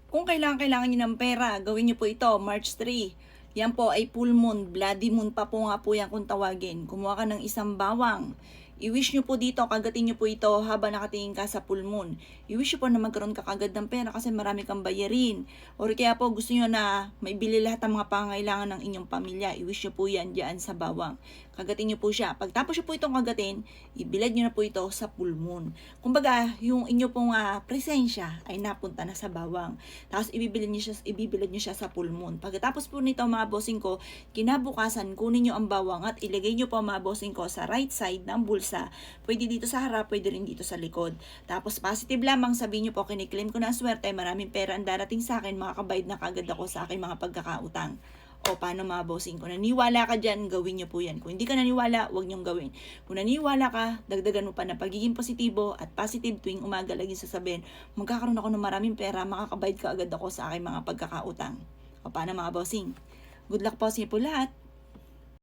Kung kailangan niyo ng pera, gawin niyo po ito, March 3. Yan po ay full moon, bloody moon pa po nga po yan kung tawagin. Kumuha ka ng isang bawang. I-wish nyo po dito, kagatin nyo po ito habang nakatingin ka sa full moon. I-wish nyo po na magkaroon ka kagad ng pera kasi marami kang bayarin. Or kaya po gusto nyo na maibili lahat ng mga pangangailangan ng inyong pamilya. I-wish nyo po yan dyan sa bawang. Kagatin nyo po siya. Pagtapos nyo po itong kagatin, ibilad nyo na po ito sa full moon. Kumbaga, yung inyo pong presensya ay napunta na sa bawang. Tapos ibibilad nyo siya sa full moon. Pagkatapos po nito mga bossing ko, kinabukasan kunin nyo ang bawang at ilagay nyo po mga bossing ko sa right side ng bulsa. Pwede dito sa harap, pwede rin dito sa likod. Tapos positive lamang, sabihin nyo po, kiniklaim ko na ang swerte, maraming pera ang darating sa akin, makakabayad na kagad ako sa aking mga pagkakautang. O paano mga bossing ko? Naniwala ka dyan, gawin nyo po yan. Kung hindi ka naniwala, huwag nyong gawin. Kung naniwala ka, dagdagan mo pa na pagiging positibo at positive tuwing umaga laging sasabihin, magkakaroon ako ng maraming pera, makakabayad ka agad ako sa aking mga pagkakautang. O paano mga bossing? Good luck po sa inyo po lahat.